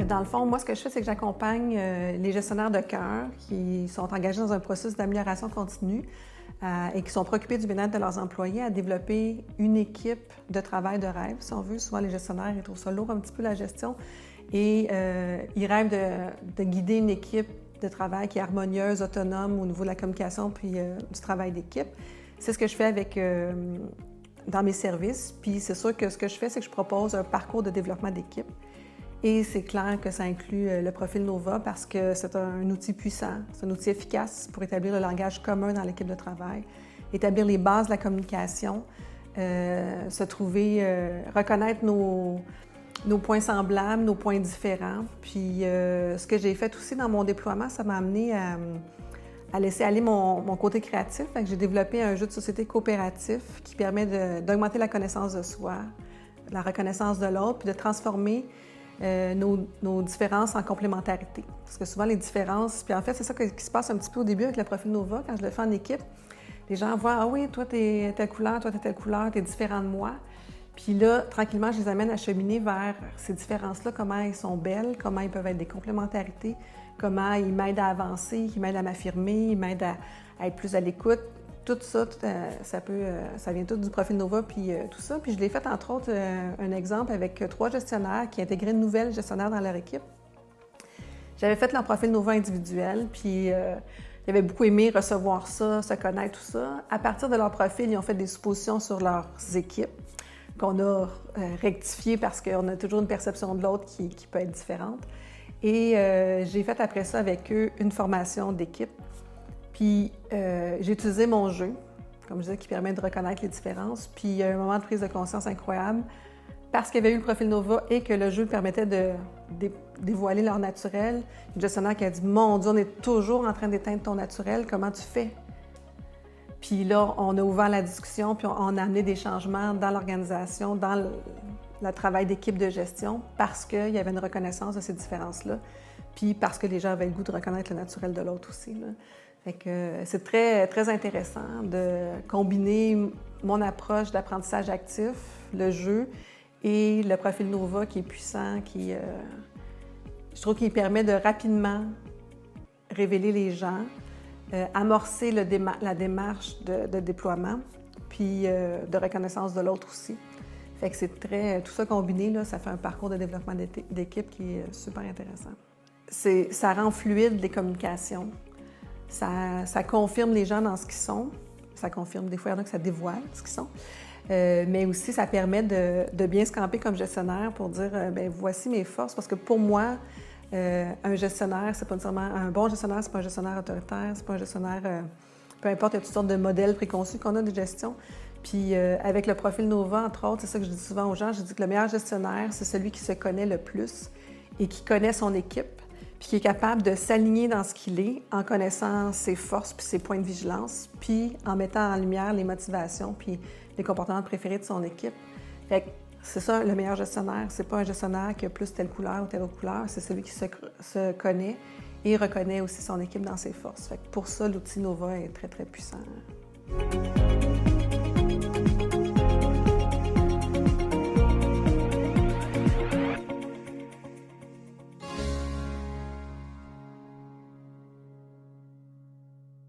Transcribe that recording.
Dans le fond, moi, ce que je fais, c'est que j'accompagne les gestionnaires de cœur qui sont engagés dans un processus d'amélioration continue et qui sont préoccupés du bien-être de leurs employés à développer une équipe de travail de rêve, si on veut. Souvent, les gestionnaires, ils trouvent ça lourd un petit peu, la gestion, et ils rêvent de guider une équipe de travail qui est harmonieuse, autonome au niveau de la communication puis du travail d'équipe. C'est ce que je fais dans mes services. Puis c'est sûr que ce que je fais, c'est que je propose un parcours de développement d'équipe. Et c'est clair que ça inclut le profil NOVA parce que c'est un outil puissant, c'est un outil efficace pour établir le langage commun dans l'équipe de travail, établir les bases de la communication, reconnaître nos points semblables, nos points différents. Puis ce que j'ai fait aussi dans mon déploiement, ça m'a amené à laisser aller mon côté créatif. Fait que j'ai développé un jeu de société coopératif qui permet d'augmenter la connaissance de soi, la reconnaissance de l'autre, puis de transformer nos différences en complémentarité. Parce que souvent, les différences... Puis en fait, c'est ça qui se passe un petit peu au début avec le profil NOVA. Quand je le fais en équipe, les gens voient « Ah oui, toi, t'es telle couleur, toi, t'es telle couleur, t'es différent de moi. » Puis là, tranquillement, je les amène à cheminer vers ces différences-là, comment elles sont belles, comment elles peuvent être des complémentarités, comment ils m'aident à avancer, ils m'aident à m'affirmer, ils m'aident à être plus à l'écoute. Tout ça, ça vient tout du profil NOVA, puis tout ça. Puis je l'ai fait, entre autres, un exemple avec 3 gestionnaires qui intégraient une nouvelle gestionnaire dans leur équipe. J'avais fait leur profil NOVA individuel, puis ils avaient beaucoup aimé recevoir ça, se connaître, tout ça. À partir de leur profil, ils ont fait des suppositions sur leurs équipes qu'on a rectifiées parce qu'on a toujours une perception de l'autre qui peut être différente. Et j'ai fait après ça avec eux une formation d'équipe. Puis j'ai utilisé mon jeu, comme je disais, qui permet de reconnaître les différences. Puis il y a eu un moment de prise de conscience incroyable parce qu'il y avait eu le profil NOVA et que le jeu permettait de dévoiler leur naturel. Le gestionnaire qui a dit « Mon Dieu, on est toujours en train d'éteindre ton naturel, comment tu fais? » Puis là, on a ouvert la discussion, puis on a amené des changements dans l'organisation, dans le travail d'équipe de gestion, parce qu'il y avait une reconnaissance de ces différences-là, puis parce que les gens avaient le goût de reconnaître le naturel de l'autre aussi, là. Fait que c'est très, très intéressant de combiner mon approche d'apprentissage actif, le jeu, et le profil NOVA qui est puissant, je trouve qu'il permet de rapidement révéler les gens, amorcer la démarche de déploiement, puis de reconnaissance de l'autre aussi. Fait que c'est tout ça combiné, là, ça fait un parcours de développement d'équipe qui est super intéressant. Ça rend fluide les communications. Ça confirme les gens dans ce qu'ils sont. Ça confirme, des fois, il y en a que ça dévoile ce qu'ils sont. Mais aussi, ça permet de bien se camper comme gestionnaire pour dire bien, voici mes forces. Parce que pour moi, un gestionnaire, c'est pas nécessairement un bon gestionnaire, c'est pas un gestionnaire autoritaire, c'est pas un gestionnaire... peu importe, il y a toutes sortes de modèles préconçus qu'on a de gestion. Puis avec le profil NOVA, entre autres, c'est ça que je dis souvent aux gens, je dis que le meilleur gestionnaire, c'est celui qui se connaît le plus et qui connaît son équipe, puis qui est capable de s'aligner dans ce qu'il est en connaissant ses forces puis ses points de vigilance, puis en mettant en lumière les motivations puis les comportements préférés de son équipe. Fait que c'est ça, le meilleur gestionnaire. C'est pas un gestionnaire qui a plus telle couleur ou telle autre couleur, c'est celui qui se connaît et reconnaît aussi son équipe dans ses forces. Fait que pour ça, l'outil NOVA est très, très puissant.